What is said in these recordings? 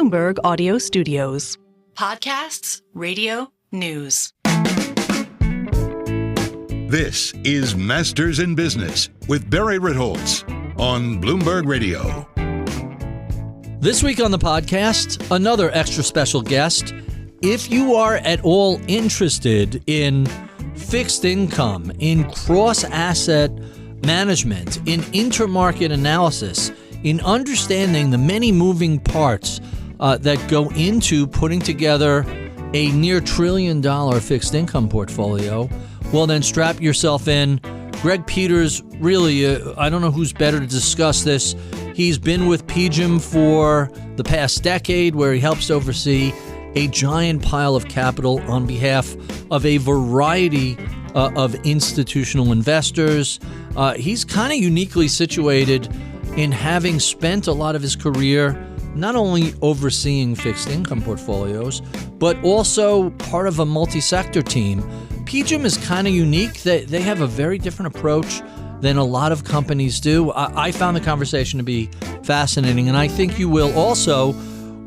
Bloomberg Audio Studios. Podcasts, radio, news. This is Masters in Business with Barry Ritholtz on Bloomberg Radio. This week on the podcast, another extra special guest. If you are at all interested in fixed income, in cross-asset management, in intermarket analysis, in understanding the many moving parts that go into putting together a near $1 trillion fixed income portfolio, well, then strap yourself in. Greg Peters, really, I don't know who's better to discuss this. He's been with PGIM for the past decade, where he helps oversee a giant pile of capital on behalf of a variety of institutional investors. He's kind of uniquely situated in having spent a lot of his career not only overseeing fixed income portfolios, but also part of a multisector team. PGIM is kind of unique. They have a very different approach than a lot of companies do. I found the conversation to be fascinating, and I think you will also.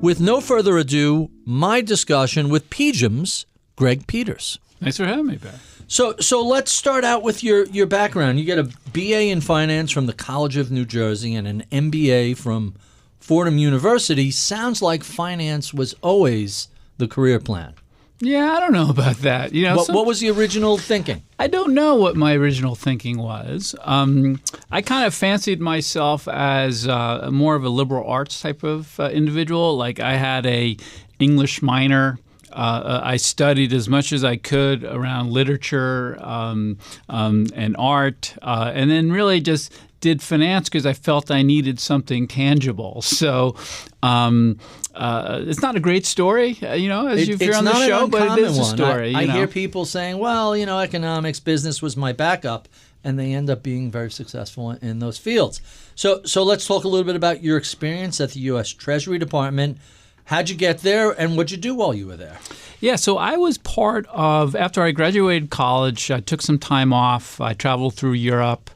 With no further ado, my discussion with PGIM's Greg Peters. Thanks for having me, Barry. So let's start out with your background. You get a BA in finance from the College of New Jersey and an MBA from Fordham University. Sounds like finance was always the career plan. Yeah, I don't know about that. What was the original thinking? I don't know what my original thinking was. I kind of fancied myself as more of a liberal arts type of individual. Like, I had a English minor. I studied as much as I could around literature and art, and then really just did finance because I felt I needed something tangible. So it's not a great story, if you're on the show, but it is a story. I hear people saying, well, economics, business was my backup, and they end up being very successful in those fields. So let's talk a little bit about your experience at the US Treasury Department. How'd you get there, and what'd you do while you were there? Yeah, so I was part of, after I graduated college, I took some time off. I traveled through Europe.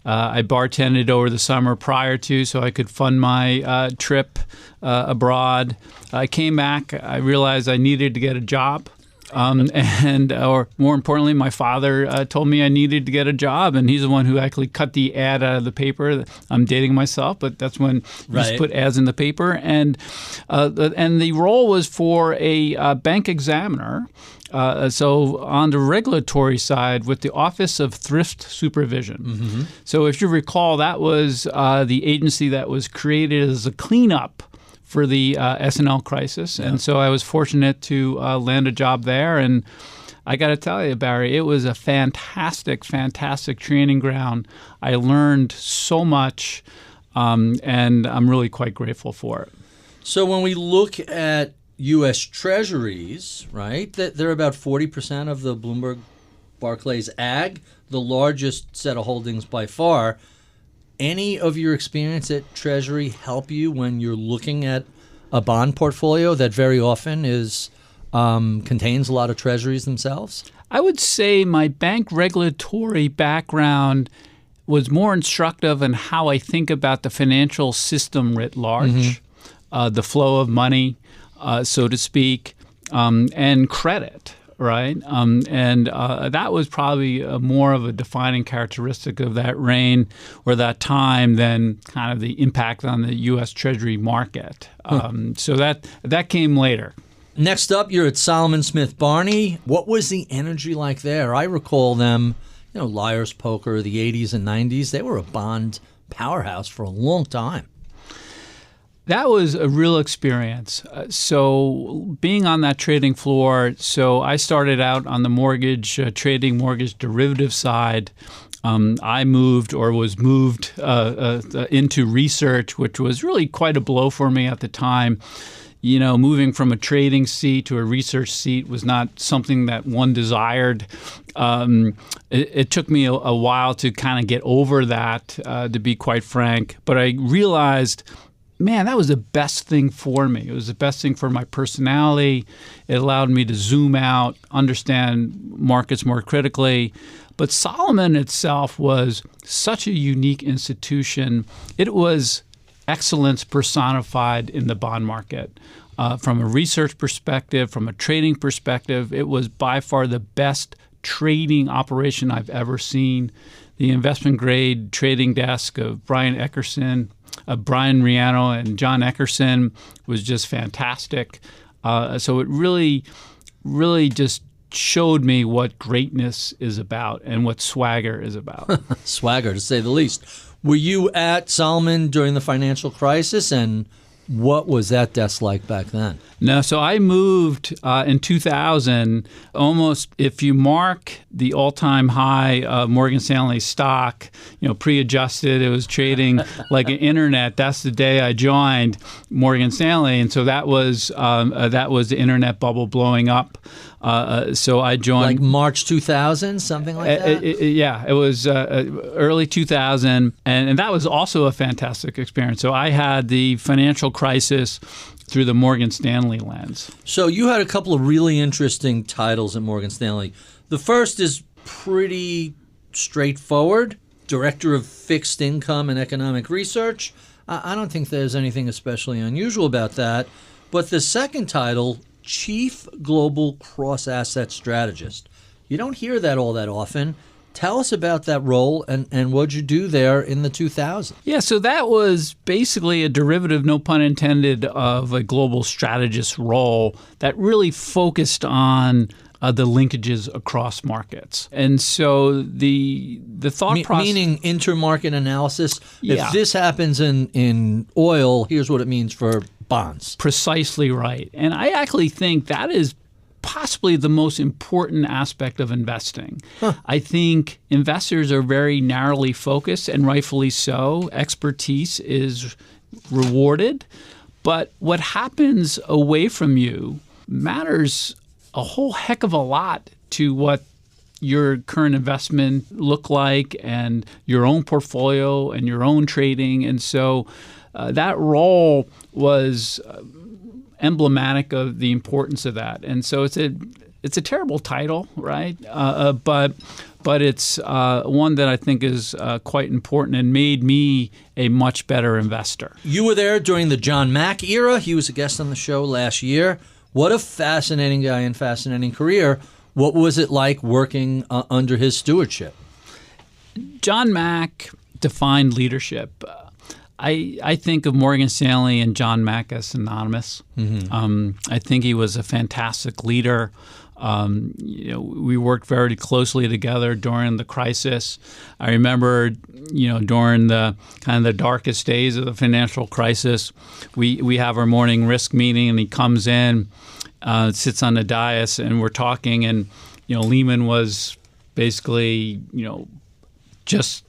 I bartended over the summer prior to, so I could fund my trip abroad. I came back. I realized I needed to get a job. Or more importantly, my father told me I needed to get a job, and he's the one who actually cut the ad out of the paper. I'm dating myself, but that's when you just put ads in the paper. And the role was for a bank examiner. So on the regulatory side with the Office of Thrift Supervision. Mm-hmm. So if you recall, that was the agency that was created as a cleanup for the S&L crisis. Yeah. And so I was fortunate to land a job there. And I got to tell you, Barry, it was a fantastic, fantastic training ground. I learned so much, and I'm really quite grateful for it. So when we look at U.S. Treasuries, right, they're about 40% of the Bloomberg Barclays Ag, the largest set of holdings by far. Any of your experience at Treasury help you when you're looking at a bond portfolio that very often contains a lot of Treasuries themselves? I would say my bank regulatory background was more instructive in how I think about the financial system writ large, the flow of money, so to speak, and credit. Right. That was probably more of a defining characteristic of that reign or that time than kind of the impact on the U.S. Treasury market. So that came later. Next up, you're at Salomon Smith Barney. What was the energy like there? I recall them, Liar's Poker, the 80s and 90s. They were a bond powerhouse for a long time. That was a real experience. So being on that trading floor, so I started out on the mortgage derivative side. I was moved into research, which was really quite a blow for me at the time. Moving from a trading seat to a research seat was not something that one desired. It took me a while to kind of get over that, to be quite frank. But I realized, man, that was the best thing for me. It was the best thing for my personality. It allowed me to zoom out, understand markets more critically. But Salomon itself was such a unique institution. It was excellence personified in the bond market. from a research perspective, from a trading perspective. It was by far the best trading operation I've ever seen. The investment grade trading desk of Brian Riano and John Eckerson was just fantastic. So it really just showed me what greatness is about and what swagger is about. Swagger, to say the least. Were you at Salomon during the financial crisis, and what was that desk like back then? No, so I moved in 2000. Almost, if you mark the all-time high of Morgan Stanley stock, pre-adjusted, it was trading like an internet. That's the day I joined Morgan Stanley, and so that was the internet bubble blowing up. So I joined like March 2000, something like that. It was early 2000, and that was also a fantastic experience. So I had the financial crisis through the Morgan Stanley lens. So you had a couple of really interesting titles at Morgan Stanley. The first is pretty straightforward, Director of Fixed Income and Economic Research. I don't think there's anything especially unusual about that. But the second title, Chief Global Cross-Asset Strategist. You don't hear that all that often. Tell us about that role and what'd you do there in the 2000s? Yeah, so that was basically a derivative, no pun intended, of a global strategist role that really focused on the linkages across markets. And so the thought process... Meaning intermarket analysis? Yeah. If this happens in oil, here's what it means for bonds. Precisely right. And I actually think that is possibly the most important aspect of investing. I think investors are very narrowly focused, and rightfully so. Expertise is rewarded. But what happens away from you matters a whole heck of a lot to what your current investment look like and your own portfolio and your own trading. And so that role was emblematic of the importance of that. And so it's a terrible title, right? But it's one that I think is quite important and made me a much better investor. You were there during the John Mack era. He was a guest on the show last year. What a fascinating guy and fascinating career. What was it like working under his stewardship? John Mack defined leadership. I think of Morgan Stanley and John Mack as synonymous. Mm-hmm. I think he was a fantastic leader. We worked very closely together during the crisis. I remember, during the kind of the darkest days of the financial crisis, we have our morning risk meeting, and he comes in, sits on the dais, and we're talking, and Lehman was basically just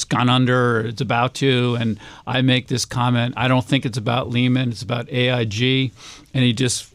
gone under, or it's about to, and I make this comment, I don't think it's about Lehman, it's about AIG, and he just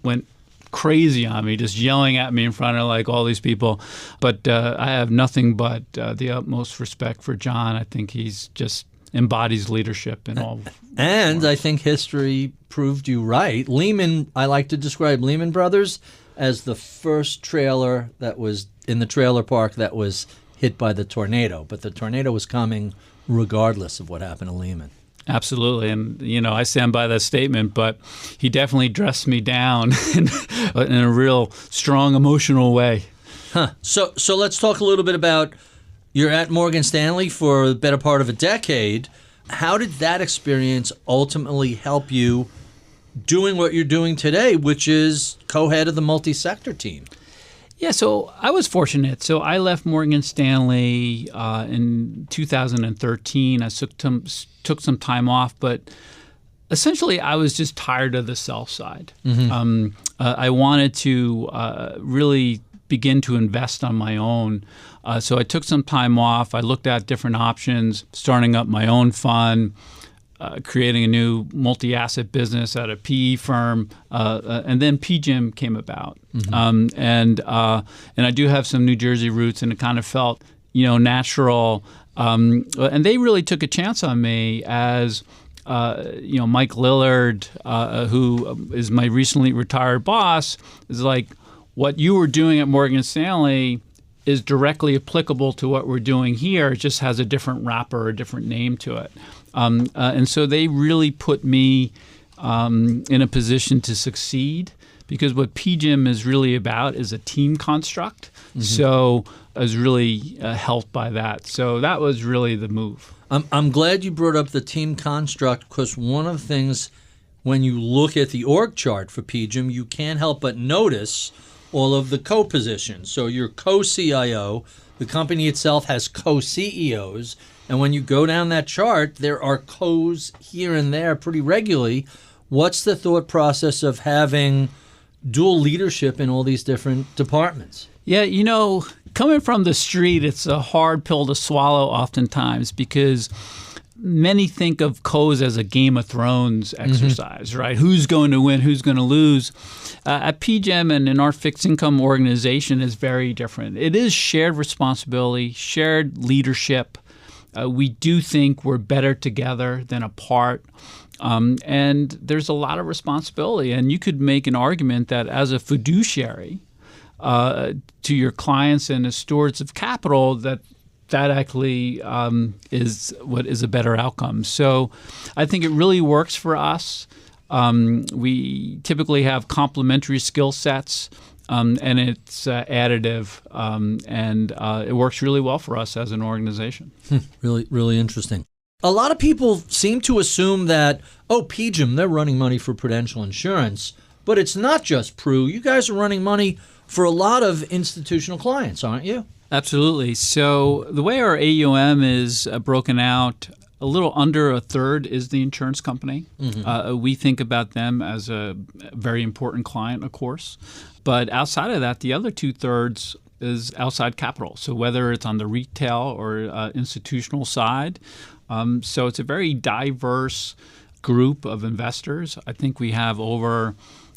went crazy on me, just yelling at me in front of like all these people. But I have nothing but the utmost respect for John. I think he's just embodies leadership in all. And I think history proved you right. Lehman, I like to describe Lehman Brothers as the first trailer that was in the trailer park that was hit by the tornado. But the tornado was coming regardless of what happened to Lehman. Absolutely. And, I stand by that statement, but he definitely dressed me down in a real strong emotional way. Huh. So let's talk a little bit about, you're at Morgan Stanley for the better part of a decade. How did that experience ultimately help you doing what you're doing today, which is co-head of the multisector team? Yeah, so I was fortunate. So I left Morgan Stanley in 2013. I took some time off, but essentially I was just tired of the sell side. Mm-hmm. I wanted to really begin to invest on my own. So I took some time off. I looked at different options, starting up my own fund, creating a new multi-asset business at a PE firm, and then PGIM came about. Mm-hmm. And I do have some New Jersey roots, and it kind of felt, natural. And they really took a chance on me as, Mike Lillard, who is my recently retired boss, is like, what you were doing at Morgan Stanley is directly applicable to what we're doing here. It just has a different wrapper, a different name to it. And so they really put me in a position to succeed, because what PGIM is really about is a team construct. So I was really helped by that. So that was really the move. I'm glad you brought up the team construct, because one of the things when you look at the org chart for PGIM, you can't help but notice all of the co-positions. So your co-CIO, the company itself has co-CEOs, and when you go down that chart, there are co's here and there pretty regularly. What's the thought process of having dual leadership in all these different departments? Yeah, coming from the street, it's a hard pill to swallow oftentimes, because many think of co's as a Game of Thrones exercise, right? Who's going to win? Who's going to lose? At PGIM and in our fixed income organization is very different. It is shared responsibility, shared leadership. We do think we're better together than apart. And there's a lot of responsibility. And you could make an argument that as a fiduciary to your clients and as stewards of capital, that actually is what is a better outcome. So I think it really works for us. We typically have complementary skill sets, and it's additive, and it works really well for us as an organization. Really, really interesting. A lot of people seem to assume that, PGIM, they're running money for Prudential Insurance, but it's not just Pru. You guys are running money for a lot of institutional clients, aren't you? Absolutely. So the way our AUM is broken out, a little under a third is the insurance company. We think about them as a very important client, of course. But outside of that, the other 2/3 is outside capital. So whether it's on the retail or institutional side. So it's a very diverse group of investors. I think we have over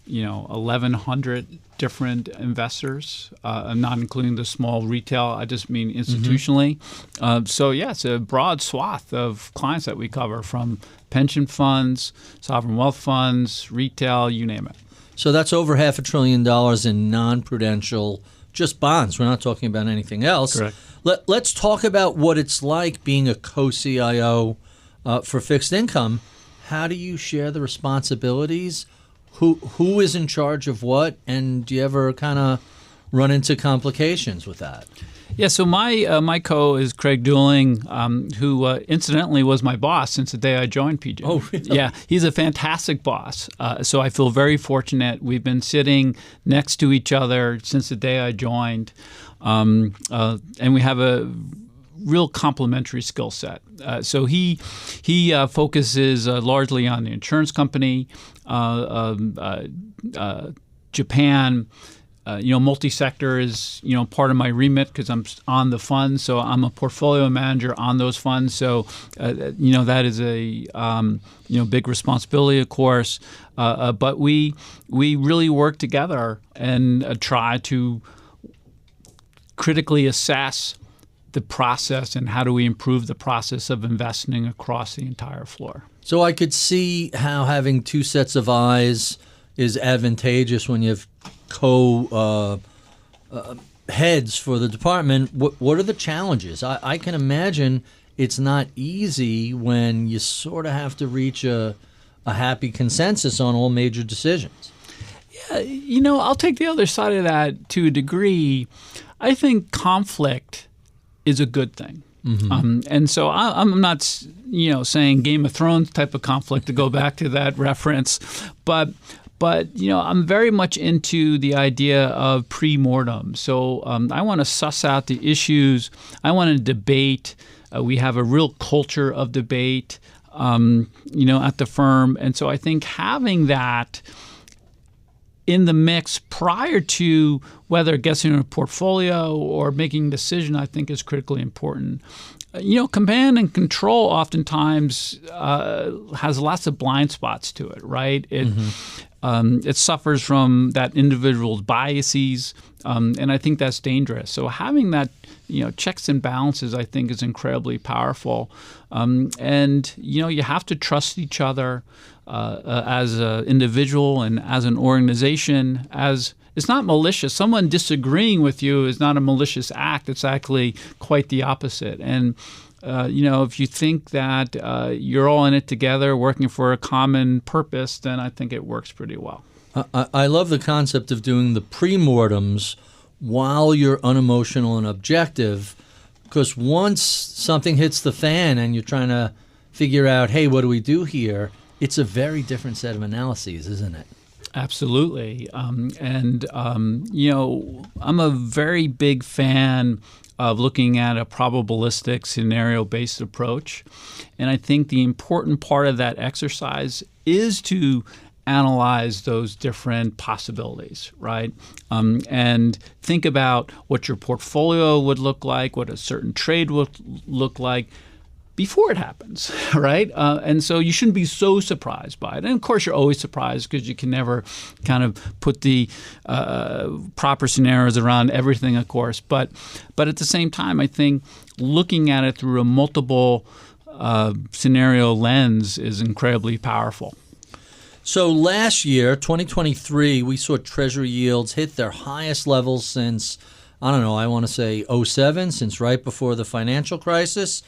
1,100 different investors, not including the small retail. I just mean institutionally. It's a broad swath of clients that we cover, from pension funds, sovereign wealth funds, retail, you name it. So that's over $500 billion in non-prudential, just bonds. We're not talking about anything else. Correct. Let's talk about what it's like being a co-CIO for fixed income. How do you share the responsibilities? Who is in charge of what, and do you ever kind of run into complications with that? Yeah, so my co is Craig Dooling, who incidentally was my boss since the day I joined PGIM. Oh, really? Yeah, he's a fantastic boss. So I feel very fortunate. We've been sitting next to each other since the day I joined, and we have a real complementary skill set. So he focuses largely on the insurance company, Japan. Multi-sector is, part of my remit because I'm on the fund. So I'm a portfolio manager on those funds. So, that is a, big responsibility, of course. But we really work together and try to critically assess the process and how do we improve the process of investing across the entire floor. So I could see how having two sets of eyes is advantageous when you have heads for the department. What are the challenges? I can imagine it's not easy when you sort of have to reach a happy consensus on all major decisions. Yeah, I'll take the other side of that to a degree. I think conflict is a good thing. And so I'm not, saying Game of Thrones type of conflict, to go back to that reference, but I'm very much into the idea of pre-mortem. So I want to suss out the issues. I want to debate. We have a real culture of debate, at the firm. And so I think having that in the mix prior to whether it gets in a portfolio or making a decision, I think is critically important. Command and control oftentimes has lots of blind spots to it, right? It suffers from that individual's biases, and I think that's dangerous. So having that, checks and balances, I think, is incredibly powerful. And you have to trust each other as an individual and as an organization. It's not malicious. Someone disagreeing with you is not a malicious act. It's actually quite the opposite. And if you think that you're all in it together, working for a common purpose, then I think it works pretty well. I love the concept of doing the pre-mortems while you're unemotional and objective, because once something hits the fan and you're trying to figure out, hey, what do we do here? It's a very different set of analyses, isn't it? Absolutely. I'm a very big fan of looking at a probabilistic scenario-based approach. And I think the important part of that exercise is to analyze those different possibilities, right? And think about what your portfolio would look like, what a certain trade would look like before it happens, right? And so you shouldn't be so surprised by it. And of course, you're always surprised because you can never kind of put the proper scenarios around everything, of course. But at the same time, I think looking at it through a multiple scenario lens is incredibly powerful. So last year, 2023, we saw Treasury yields hit their highest levels since, I want to say 2007, since right before the financial crisis.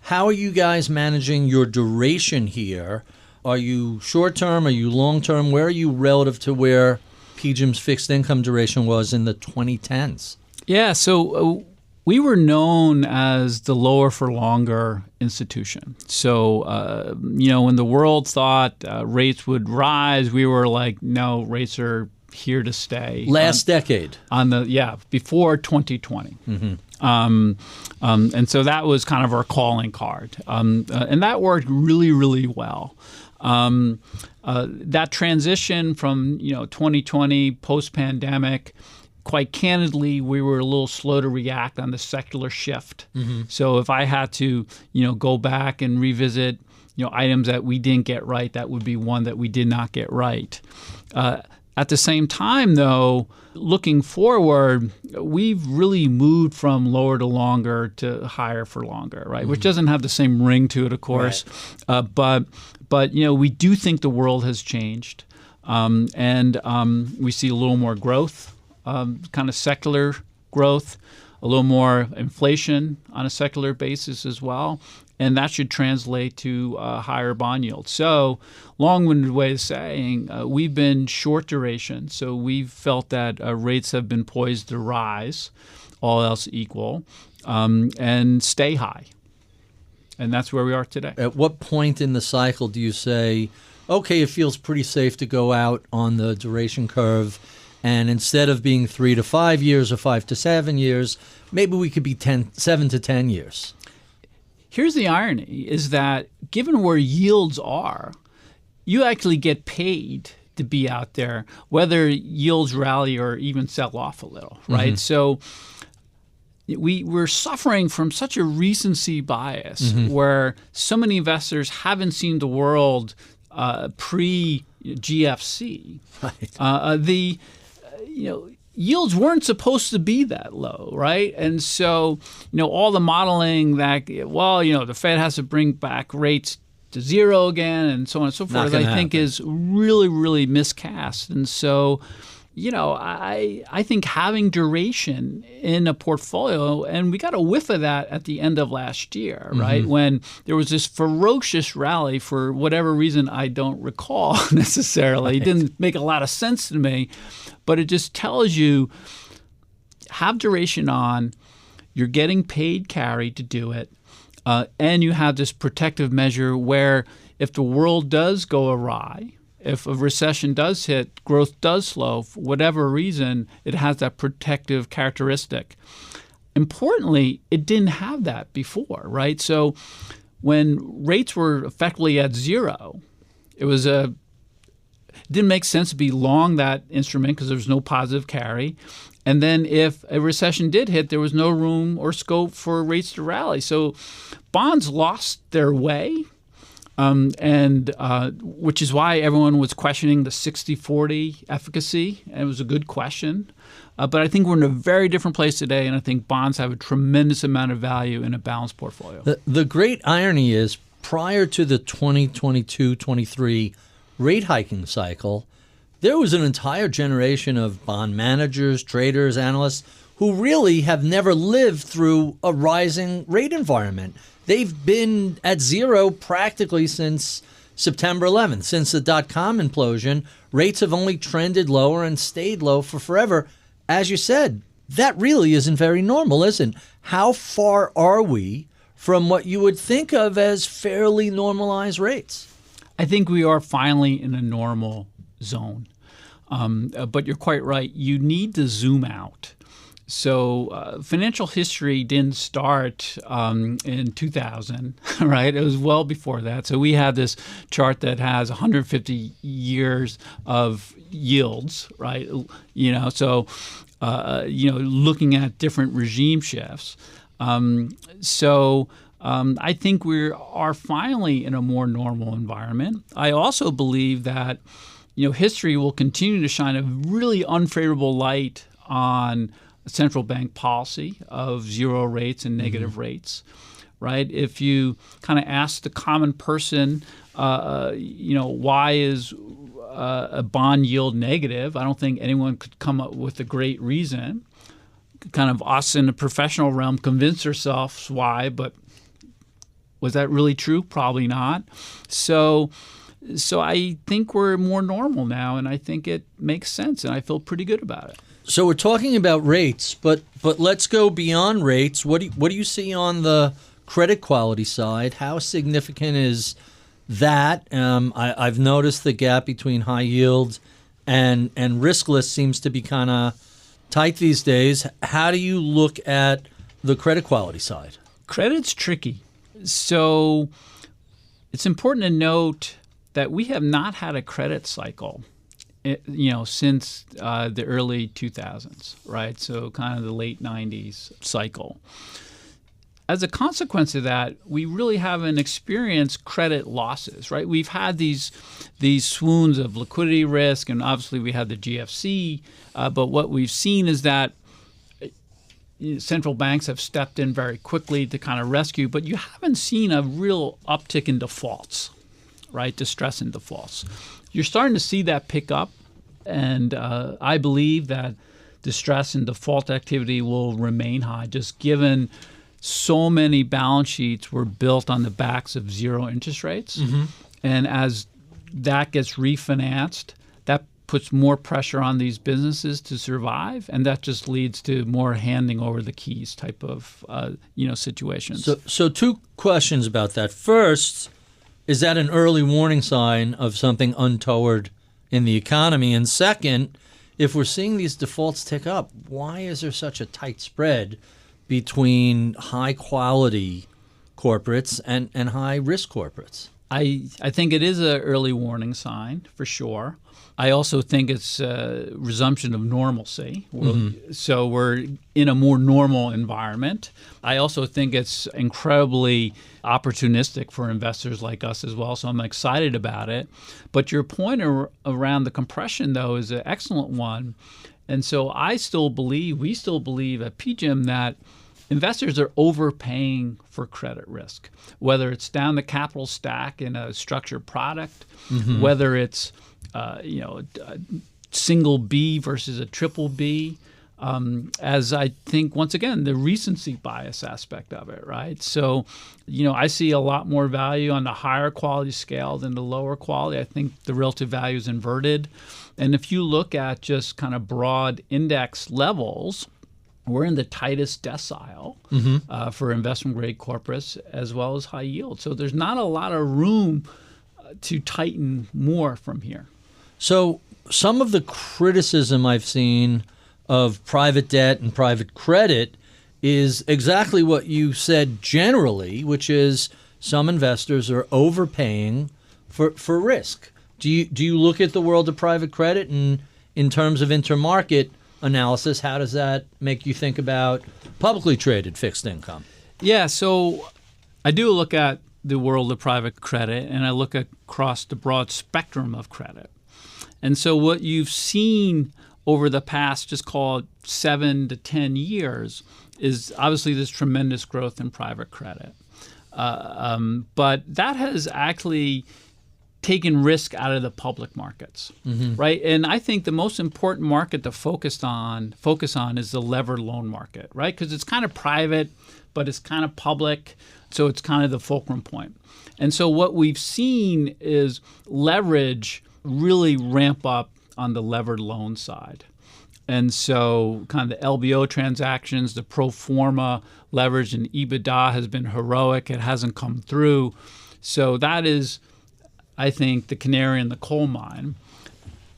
How are you guys managing your duration here? Are you short-term? Are you long-term? Where are you relative to where PGIM's fixed income duration was in the 2010s? Yeah, so we were known as the lower for longer institution. So, when the world thought rates would rise, we were like, no, rates are here to stay. Last decade. Before 2020. Mm-hmm. And so that was kind of our calling card. And that worked really, really well. That transition from 2020 post-pandemic, quite candidly, we were a little slow to react on the secular shift. Mm-hmm. So if I had to go back and revisit items that we didn't get right, that would be one that we did not get right. At the same time, though, looking forward, we've really moved from lower to longer to higher for longer, right? Mm-hmm. Which doesn't have the same ring to it, of course. Right. But we do think the world has changed, and we see a little more growth, kind of secular growth, a little more inflation on a secular basis as well. And that should translate to higher bond yields. So, long-winded way of saying, we've been short duration. So we've felt that rates have been poised to rise, all else equal, and stay high. And that's where we are today. At what point in the cycle do you say, okay, it feels pretty safe to go out on the duration curve, and instead of being 3 to 5 years or 5 to 7 years, maybe we could be 7 to 10 years? Here's the irony, is that given where yields are, you actually get paid to be out there, whether yields rally or even sell off a little, right? Mm-hmm. So we're suffering from such a recency bias, mm-hmm. where so many investors haven't seen the world pre-GFC. Right. Yields weren't supposed to be that low, right? And so, all the modeling that, the Fed has to bring back rates to zero again and so on and so forth, I think is really, really miscast. And so, I think having duration in a portfolio, and we got a whiff of that at the end of last year, right? Mm-hmm. When there was this ferocious rally for whatever reason I don't recall necessarily. Right. It didn't make a lot of sense to me. But it just tells you, have duration on, you're getting paid carry to do it, and you have this protective measure where if the world does go awry, if a recession does hit, growth does slow, for whatever reason, it has that protective characteristic. Importantly, it didn't have that before, right? So when rates were effectively at zero, it didn't make sense to be long that instrument because there was no positive carry. And then if a recession did hit, there was no room or scope for rates to rally. So bonds lost their way, which is why everyone was questioning the 60-40 efficacy. And it was a good question. But I think we're in a very different place today, and I think bonds have a tremendous amount of value in a balanced portfolio. The great irony is, prior to the 2022-23 rate hiking cycle, there was an entire generation of bond managers, traders, analysts who really have never lived through a rising rate environment. They've been at zero practically since September 11th. Since the dot-com implosion, rates have only trended lower and stayed low for forever. As you said, that really isn't very normal, isn't it? How far are we from what you would think of as fairly normalized rates? I think we are finally in a normal zone. But you're quite right. You need to zoom out. So financial history didn't start in 2000, right? It was well before that. So we have this chart that has 150 years of yields, right? Looking at different regime shifts. I think we are finally in a more normal environment. I also believe that, history will continue to shine a really unfavorable light on central bank policy of zero rates and negative rates, right? If you kind of ask the common person, why is a bond yield negative? I don't think anyone could come up with a great reason. Kind of us in the professional realm convince ourselves why, but was that really true? Probably not. So I think we're more normal now, and I think it makes sense, and I feel pretty good about it. So we're talking about rates, but let's go beyond rates. What do you see on the credit quality side? How significant is that? I've noticed the gap between high yield and riskless seems to be kind of tight these days. How do you look at the credit quality side? Credit's tricky. So it's important to note that we have not had a credit cycle since the early 2000s, right? So kind of the late 90s cycle. As a consequence of that, we really haven't experienced credit losses, right? We've had these swoons of liquidity risk, and obviously we had the GFC, but what we've seen is that central banks have stepped in very quickly to kind of rescue, but you haven't seen a real uptick in defaults, right? Distress in defaults. You're starting to see that pick up, and I believe that distress and default activity will remain high, just given so many balance sheets were built on the backs of zero interest rates. Mm-hmm. And as that gets refinanced, that puts more pressure on these businesses to survive, and that just leads to more handing over the keys type of situations. So two questions about that. First, is that an early warning sign of something untoward in the economy? And second, if we're seeing these defaults tick up, why is there such a tight spread between high-quality corporates and high-risk corporates? I think it is an early warning sign, for sure. I also think it's a resumption of normalcy. Mm-hmm. So we're in a more normal environment. I also think it's incredibly opportunistic for investors like us as well, so I'm excited about it. But your point around the compression, though, is an excellent one. And so we still believe at PGIM that investors are overpaying for credit risk, whether it's down the capital stack in a structured product, mm-hmm. whether it's a single B versus a triple B, as I think, once again, the recency bias aspect of it, right? So, I see a lot more value on the higher quality scale than the lower quality. I think the relative value is inverted. And if you look at just kind of broad index levels, we're in the tightest decile mm-hmm. For investment-grade corporates as well as high yield. So there's not a lot of room to tighten more from here. So some of the criticism I've seen of private debt and private credit is exactly what you said generally, which is some investors are overpaying for risk. Do you look at the world of private credit, and in terms of intermarket analysis, how does that make you think about publicly traded fixed income? Yeah, so I do look at the world of private credit, and I look across the broad spectrum of credit. And so what you've seen over the past, just call it 7 to 10 years, is obviously this tremendous growth in private credit. But that has actually taken risk out of the public markets, right? And I think the most important market to focus on is the levered loan market, right? Because it's kind of private, but it's kind of public, so it's kind of the fulcrum point. And so what we've seen is leverage really ramp up on the levered loan side. And so kind of the LBO transactions, the pro forma leverage and EBITDA has been heroic. It hasn't come through. So that is, I think, the canary in the coal mine.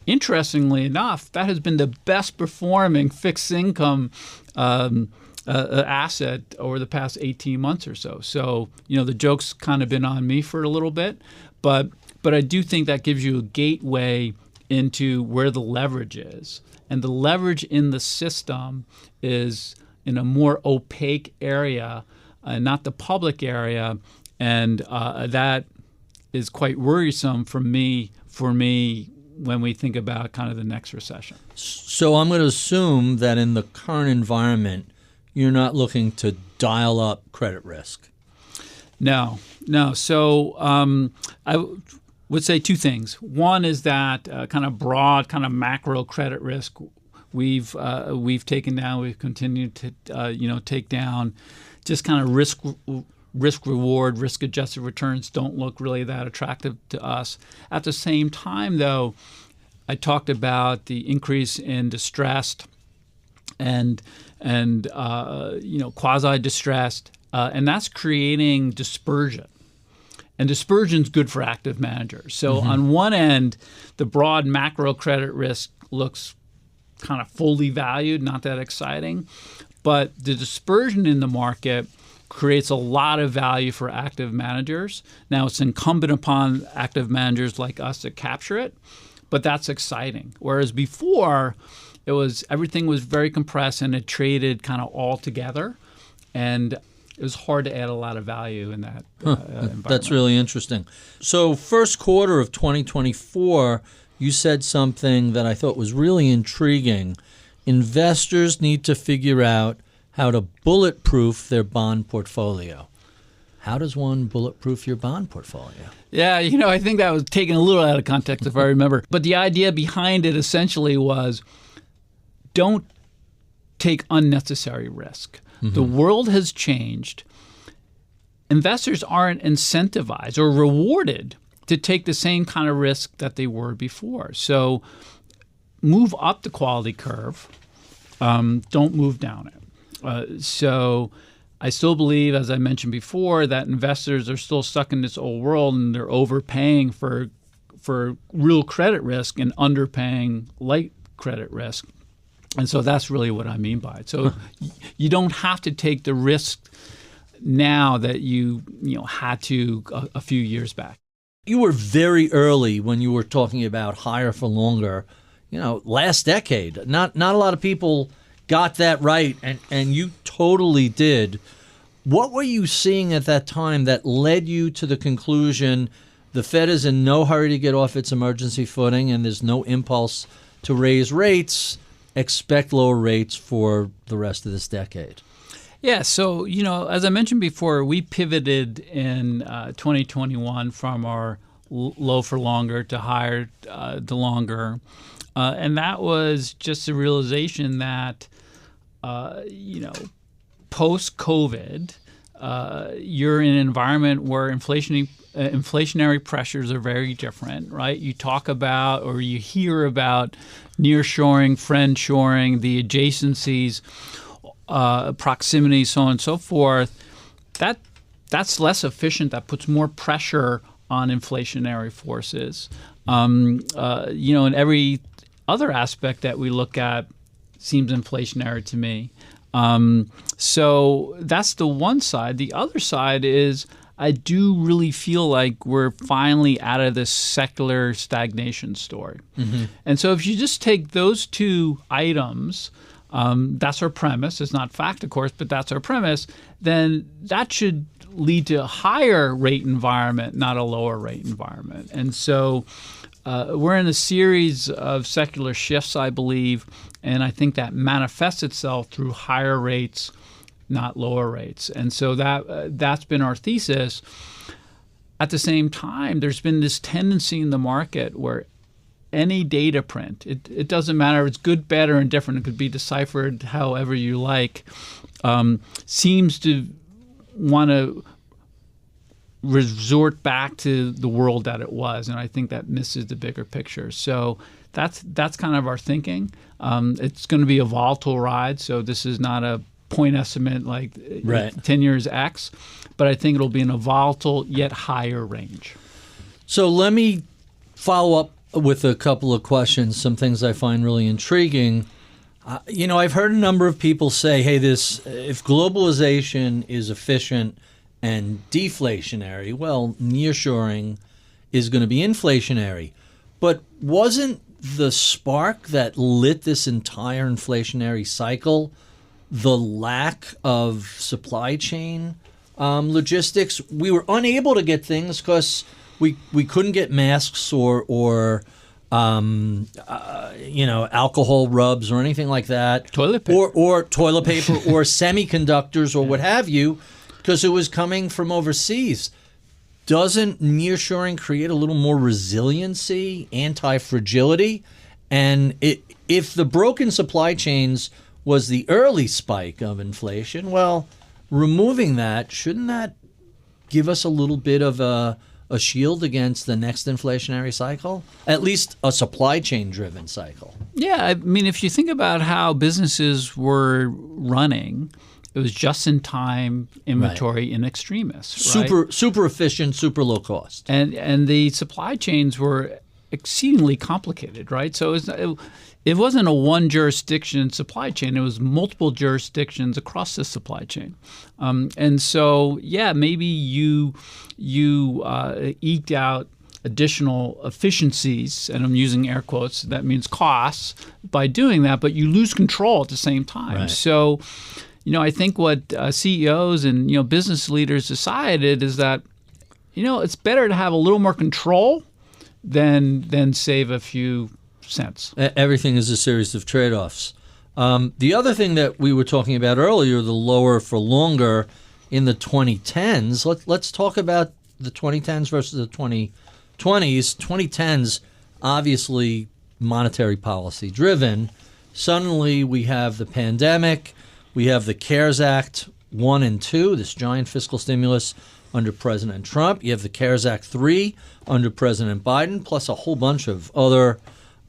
Interestingly enough, that has been the best performing fixed income asset over the past 18 months or so. So, the joke's kind of been on me for a little bit, but I do think that gives you a gateway into where the leverage is. And the leverage in the system is in a more opaque area, not the public area, and that is quite worrisome for me when we think about kind of the next recession. So I'm going to assume that in the current environment, you're not looking to dial up credit risk. No. So I would say two things. One is that kind of broad, kind of macro credit risk we've taken down. We've continued to take down. Just kind of risk reward, risk adjusted returns don't look really that attractive to us. At the same time, though, I talked about the increase in distressed and quasi distressed, and that's creating dispersion. And dispersion's good for active managers. So on one end, the broad macro credit risk looks kind of fully valued, not that exciting. But the dispersion in the market creates a lot of value for active managers. Now, it's incumbent upon active managers like us to capture it, but that's exciting. Whereas before, everything was very compressed and it traded kind of all together. And it was hard to add a lot of value in that environment. That's really interesting. So first quarter of 2024, you said something that I thought was really intriguing. Investors need to figure out how to bulletproof their bond portfolio. How does one bulletproof your bond portfolio? Yeah, I think that was taken a little out of context if I remember. But the idea behind it essentially was don't take unnecessary risk. The world has changed. Investors aren't incentivized or rewarded to take the same kind of risk that they were before. So move up the quality curve. Don't move down it. So I still believe, as I mentioned before, that investors are still stuck in this old world and they're overpaying for real credit risk and underpaying light credit risk. And so that's really what I mean by it. So you don't have to take the risk now that you had to a few years back. You were very early when you were talking about higher for longer, last decade. Not a lot of people got that right, and you totally did. What were you seeing at that time that led you to the conclusion the Fed is in no hurry to get off its emergency footing and there's no impulse to raise rates? Expect lower rates for the rest of this decade? Yeah, so, as I mentioned before, we pivoted in 2021 from our low for longer to higher to longer. And that was just a realization that, post-COVID, you're in an environment where inflationary pressures are very different, right? You talk about or you hear about nearshoring, friendshoring, the adjacencies, proximity, so on and so forth. That's less efficient. That puts more pressure on inflationary forces. And every other aspect that we look at seems inflationary to me. So that's the one side. The other side is I do really feel like we're finally out of this secular stagnation story. And so if you just take those two items, that's our premise. It's not fact, of course, but that's our premise. Then that should lead to a higher rate environment, not a lower rate environment. And so we're in a series of secular shifts, I believe, and I think that manifests itself through higher rates, not lower rates. And so that's been our thesis. at the same time, there's been this tendency in the market where any data print, it doesn't matter if it's good, bad, or indifferent, it could be deciphered however you like, seems to want to resort back to the world that it was, and I think that misses the bigger picture. So that's kind of our thinking. It's going to be a volatile ride, so this is not a point estimate like 10 years X, but I think it'll be in a volatile yet higher range. So let me follow up with a couple of questions, some things I find really intriguing. I've heard a number of people say, hey, if globalization is efficient and deflationary, well, nearshoring is going to be inflationary. But wasn't the spark that lit this entire inflationary cycle the lack of supply chain logistics? We were unable to get things because we couldn't get masks or alcohol rubs or anything like that. Toilet paper. Or toilet paper or semiconductors or what have you, because it was coming from overseas. Doesn't nearshoring create a little more resiliency, anti-fragility? And if the broken supply chains was the early spike of inflation, well, removing that, shouldn't that give us a little bit of a shield against the next inflationary cycle? At least a supply chain driven cycle. Yeah, I mean, if you think about how businesses were running, it was just in time inventory in extremis, right? Super efficient, super low cost. And the supply chains were exceedingly complicated, right? So it wasn't a one jurisdiction supply chain. It was multiple jurisdictions across the supply chain. And so, yeah, maybe you eked out additional efficiencies, and I'm using air quotes, that means costs, by doing that, but you lose control at the same time. Right. So, I think what CEOs and, business leaders decided is that, it's better to have a little more control than save a few cents. Everything is a series of trade-offs. The other thing that we were talking about earlier, the lower for longer in the 2010s, let's talk about the 2010s versus the 2020s. 2010s, obviously monetary policy driven. Suddenly we have the pandemic, we have the CARES Act 1 and 2, this giant fiscal stimulus under President Trump. You have the CARES Act 3 under President Biden, plus a whole bunch of other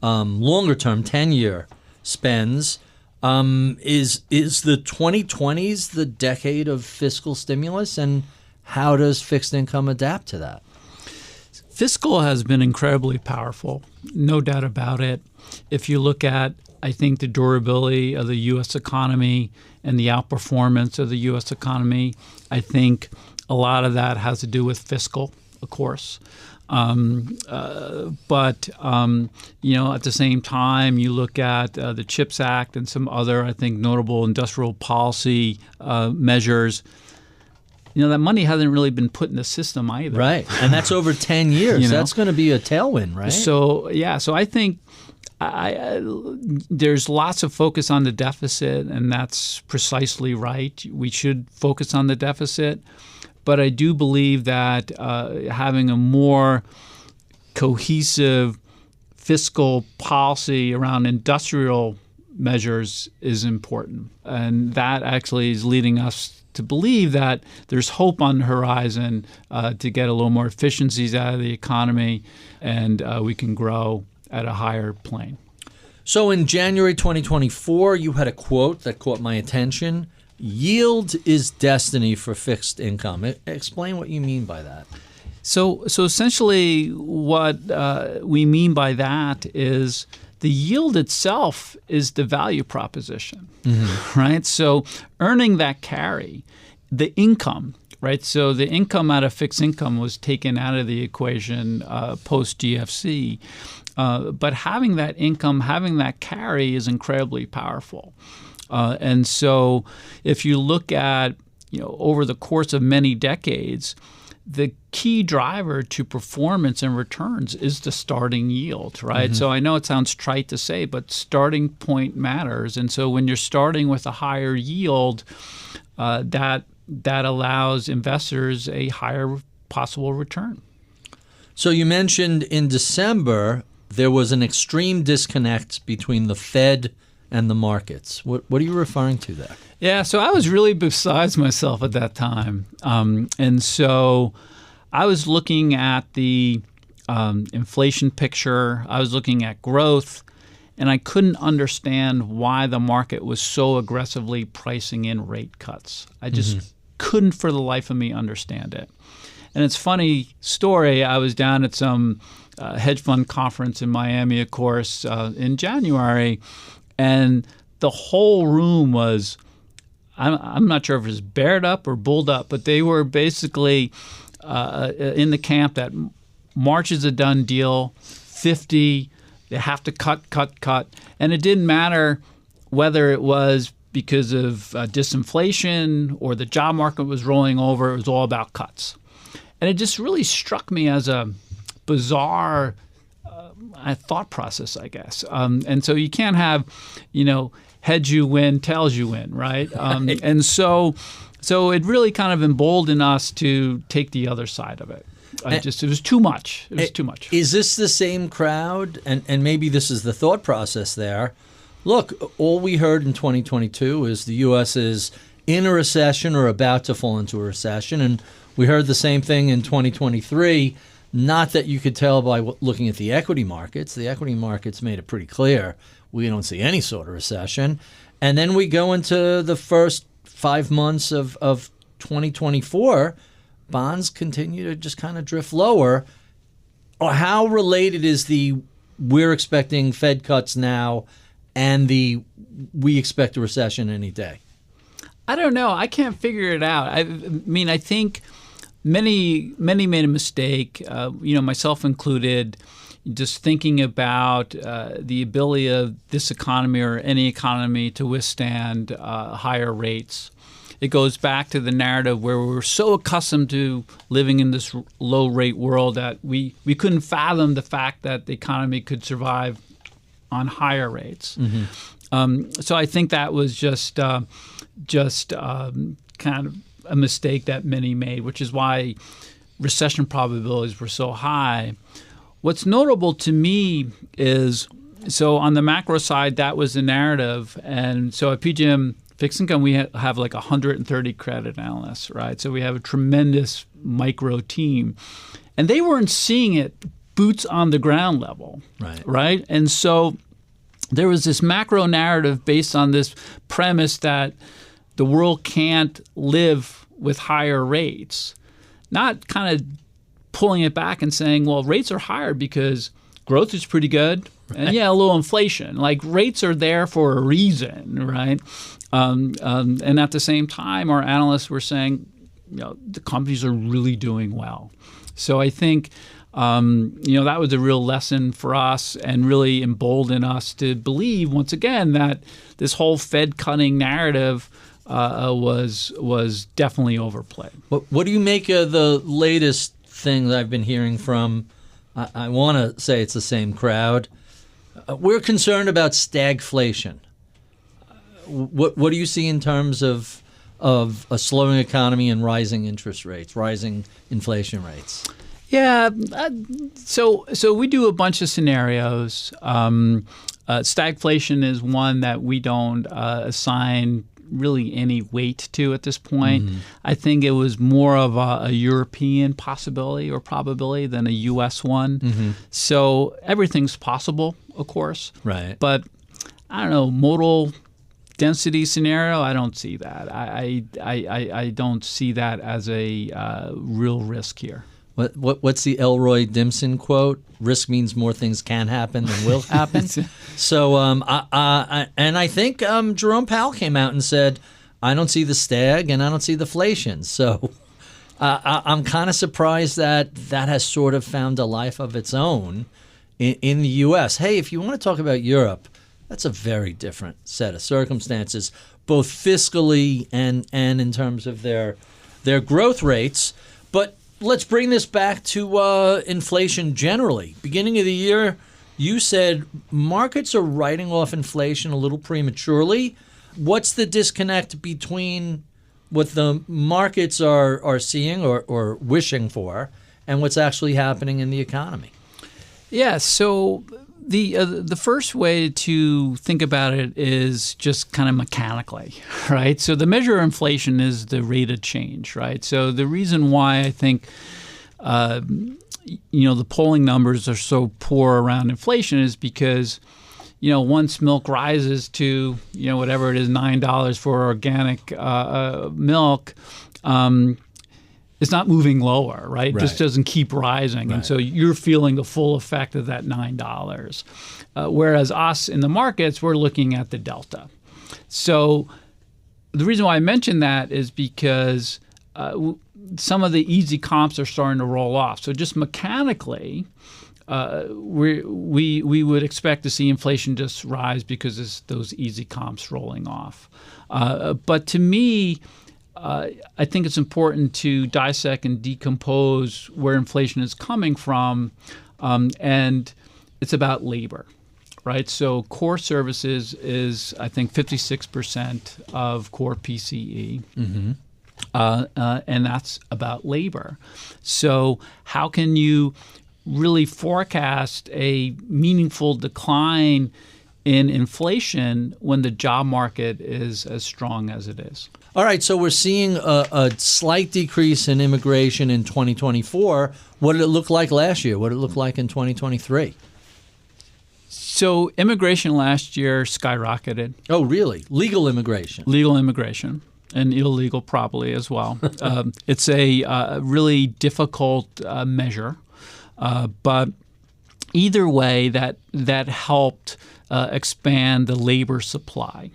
longer-term 10-year spends. Is the 2020s the decade of fiscal stimulus, and how does fixed income adapt to that? Fiscal has been incredibly powerful, no doubt about it. If you look at, I think, the durability of the U.S. economy and the outperformance of the U.S. economy, I think a lot of that has to do with fiscal, of course. But at the same time, you look at the CHIPS Act and some other, I think, notable industrial policy measures. That money hasn't really been put in the system either. Right, and that's over 10 years. That's going to be a tailwind, right? So I think there's lots of focus on the deficit, and that's precisely right. We should focus on the deficit. But I do believe that having a more cohesive fiscal policy around industrial measures is important. And that actually is leading us to believe that there's hope on the horizon to get a little more efficiencies out of the economy, and we can grow at a higher plane. So in January 2024, you had a quote that caught my attention. Yield is destiny for fixed income. Explain what you mean by that. So essentially what we mean by that is the yield itself is the value proposition, right? So earning that carry, the income, right? So the income out of fixed income was taken out of the equation post-GFC. But having that income, having that carry is incredibly powerful. And so if you look at, over the course of many decades, the key driver to performance and returns is the starting yield, right? So I know it sounds trite to say, but starting point matters. And so when you're starting with a higher yield, that allows investors a higher possible return. So you mentioned in December there was an extreme disconnect between the Fed and the markets. What are you referring to there? Yeah, so I was really besides myself at that time. And so I was looking at the inflation picture. I was looking at growth, and I couldn't understand why the market was so aggressively pricing in rate cuts. I just couldn't for the life of me understand it. And it's a funny story. I was down at some hedge fund conference in Miami, of course, in January, and the whole room was, I'm not sure if it was bared up or bulled up, but they were basically in the camp that March is a done deal, 50, they have to cut. And it didn't matter whether it was because of disinflation or the job market was rolling over. It was all about cuts. And it just really struck me as a bizarre thought process, I guess. And so you can't have, heads you win, tails you win, right? And so it really kind of emboldened us to take the other side of it. It was too much. It was too much. Is this the same crowd? And maybe this is the thought process there. Look, all we heard in 2022 is the U.S. is in a recession or about to fall into a recession. And we heard the same thing in 2023. Not that you could tell by looking at the equity markets. The equity markets made it pretty clear we don't see any sort of recession. And then we go into the first 5 months of 2024. Bonds continue to just kind of drift lower. Or how related is the we're expecting Fed cuts now and the we expect a recession any day? I don't know. I can't figure it out. I mean, I think many made a mistake, myself included, just thinking about the ability of this economy or any economy to withstand higher rates. It goes back to the narrative where we're so accustomed to living in this low rate world that we couldn't fathom the fact that the economy could survive on higher rates. So I think that was just kind of a mistake that many made, which is why recession probabilities were so high. What's notable to me is, so on the macro side, that was the narrative. And so at PGIM Fixed Income, we have like 130 credit analysts, right? So we have a tremendous micro team. And they weren't seeing it boots on the ground level, right? And so there was this macro narrative based on this premise that the world can't live with higher rates, not kind of pulling it back and saying, well, rates are higher because growth is pretty good. And a little inflation. Like rates are there for a reason, right? And at the same time, our analysts were saying, the companies are really doing well. So I think, that was a real lesson for us and really emboldened us to believe, once again, that this whole Fed cutting narrative was definitely overplayed. What do you make of the latest thing that I've been hearing from, I want to say it's the same crowd? We're concerned about stagflation. What do you see in terms of a slowing economy and rising interest rates, rising inflation rates? Yeah, so we do a bunch of scenarios. Stagflation is one that we don't assign really any weight to at this point. I think it was more of a European possibility or probability than a U.S. one. So everything's possible, of course. Right. But I don't know, modal density scenario, I don't see that. I don't see that as a real risk here. What's the Elroy Dimson quote? Risk means more things can happen than will happen. So, and I think Jerome Powell came out and said, I don't see the stag and I don't see the inflation. So I'm kind of surprised that has sort of found a life of its own in the U.S. Hey, if you want to talk about Europe, that's a very different set of circumstances, both fiscally and in terms of their growth rates. But let's bring this back to inflation generally. Beginning of the year, you said markets are writing off inflation a little prematurely. What's the disconnect between what the markets are seeing or wishing for and what's actually happening in the economy. Yeah, so the first way to think about it is just kind of mechanically, right? So the measure of inflation is the rate of change, right? So the reason why I think the polling numbers are so poor around inflation is because once milk rises to whatever it is, $9 for organic milk, it's not moving lower, right? It just doesn't keep rising. Right. And so you're feeling the full effect of that $9. Whereas us in the markets, we're looking at the delta. So the reason why I mention that is because some of the easy comps are starting to roll off. So just mechanically, we would expect to see inflation just rise because it's those easy comps rolling off. But to me, I think it's important to dissect and decompose where inflation is coming from, and it's about labor, right? So core services is, I think, 56% of core PCE. Mm-hmm. And that's about labor. So how can you really forecast a meaningful decline in inflation when the job market is as strong as it is? All right, so we're seeing a slight decrease in immigration in 2024. What did it look like last year? What did it look like in 2023? So immigration last year skyrocketed. Oh, really? Legal immigration? Legal immigration. And illegal probably as well. It's a really difficult measure. But either way, that helped expand the labor supply.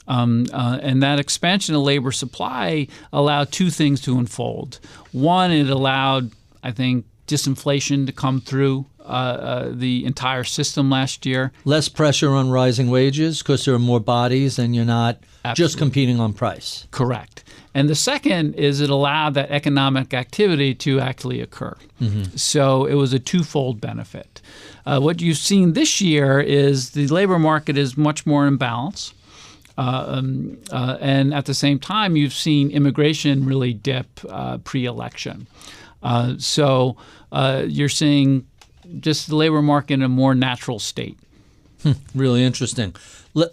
And that expansion of labor supply allowed two things to unfold. One, it allowed, I think, disinflation to come through the entire system last year. Less pressure on rising wages because there are more bodies and you're not just competing on price. Correct. And the second is it allowed that economic activity to actually occur. Mm-hmm. So it was a twofold benefit. What you've seen this year is the labor market is much more in balance. And at the same time, you've seen immigration really dip pre-election. So you're seeing just the labor market in a more natural state. Really interesting.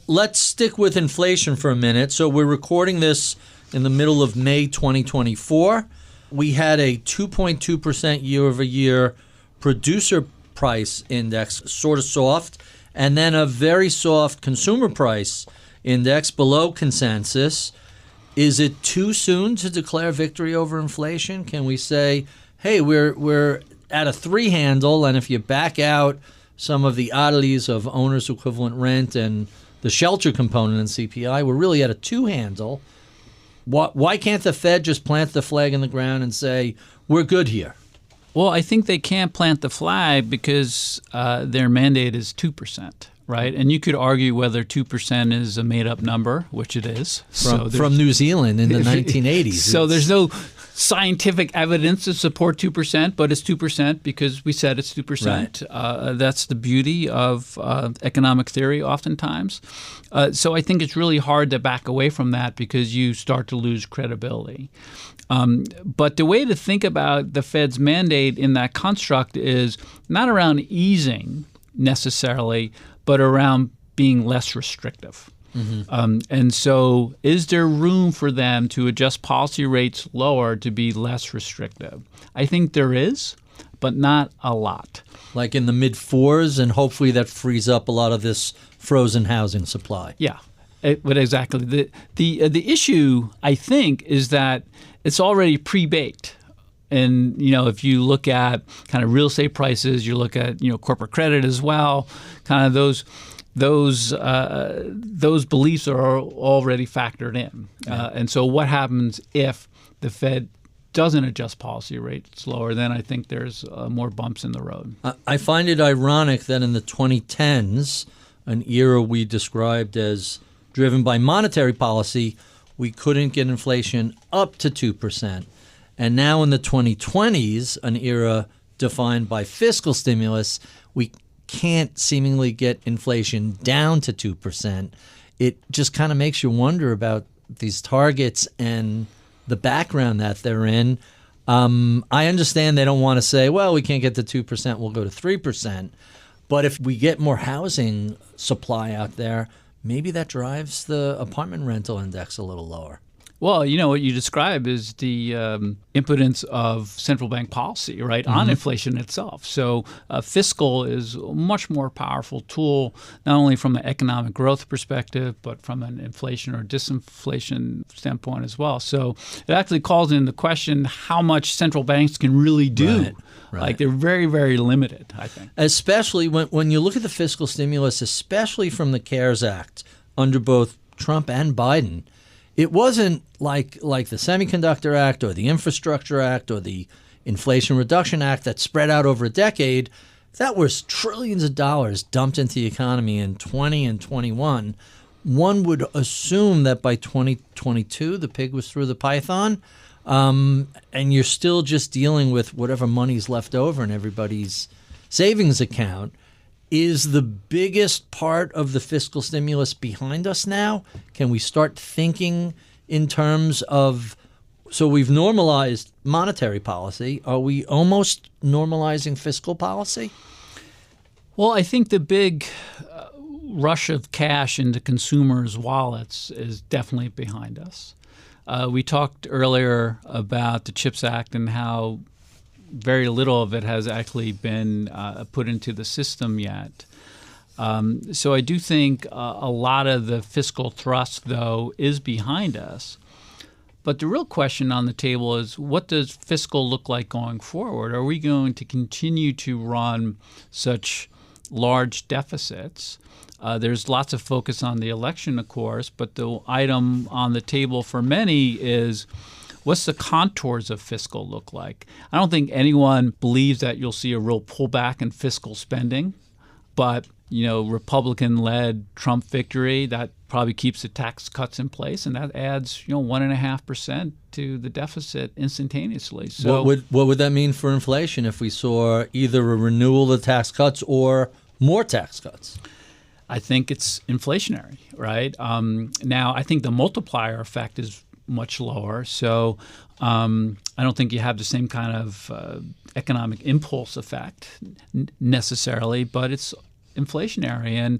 Let's stick with inflation for a minute. So we're recording this in the middle of May 2024. We had a 2.2% year-over-year producer price index, sort of soft, and then a very soft consumer price index below consensus. Is it too soon to declare victory over inflation? Can we say, hey, we're at a 3 handle, and if you back out some of the oddities of owner's equivalent rent and the shelter component in CPI, we're really at a 2 handle. Why can't the Fed just plant the flag in the ground and say, we're good here? Well, I think they can't plant the flag because their mandate is 2%. Right, and you could argue whether 2% is a made-up number, which it is. From New Zealand in the 1980s. So there's no scientific evidence to support 2%, but it's 2% because we said it's 2%. Right. That's the beauty of economic theory oftentimes. So I think it's really hard to back away from that because you start to lose credibility. But the way to think about the Fed's mandate in that construct is not around easing necessarily, but around being less restrictive. Mm-hmm. And so is there room for them to adjust policy rates lower to be less restrictive? I think there is, but not a lot. Like in the mid-4s, and hopefully that frees up a lot of this frozen housing supply. Yeah, but exactly. The issue, I think, is that it's already pre-baked. And, if you look at kind of real estate prices, you look at, corporate credit as well, kind of those beliefs are already factored in. Yeah. And so what happens if the Fed doesn't adjust policy rates lower? Then I think there's more bumps in the road. I find it ironic that in the 2010s, an era we described as driven by monetary policy, we couldn't get inflation up to 2%. And now in the 2020s, an era defined by fiscal stimulus, we can't seemingly get inflation down to 2%. It just kind of makes you wonder about these targets and the background that they're in, I understand they don't want to say, well, we can't get to 2%, we'll go to 3%. But if we get more housing supply out there, maybe that drives the apartment rental index a little lower. Well, what you describe is the impotence of central bank policy, right, on inflation itself. So fiscal is a much more powerful tool, not only from an economic growth perspective, but from an inflation or disinflation standpoint as well. So it actually calls into question how much central banks can really do. Right. Like they're very, very limited, I think. Especially when you look at the fiscal stimulus, especially from the CARES Act under both Trump and Biden, it wasn't like the Semiconductor Act or the Infrastructure Act or the Inflation Reduction Act that spread out over a decade. That was trillions of dollars dumped into the economy in 20 and 21. One would assume that by 2022, the pig was through the python, and you're still just dealing with whatever money's left over in everybody's savings account. Is the biggest part of the fiscal stimulus behind us now? Can we start thinking in terms of, so we've normalized monetary policy. Are we almost normalizing fiscal policy? Well, I think the big rush of cash into consumers' wallets is definitely behind us. We talked earlier about the CHIPS Act and how very little of it has actually been put into the system yet. So I do think a lot of the fiscal thrust, though, is behind us. But the real question on the table is, what does fiscal look like going forward? Are we going to continue to run such large deficits? There's lots of focus on the election, of course, but the item on the table for many is, what's the contours of fiscal look like? I don't think anyone believes that you'll see a real pullback in fiscal spending, but Republican-led Trump victory, that probably keeps the tax cuts in place, and that adds 1.5% to the deficit instantaneously. So what would that mean for inflation if we saw either a renewal of tax cuts or more tax cuts? I think it's inflationary, right? Now, I think the multiplier effect is much lower. So I don't think you have the same kind of economic impulse effect necessarily, but it's inflationary. And,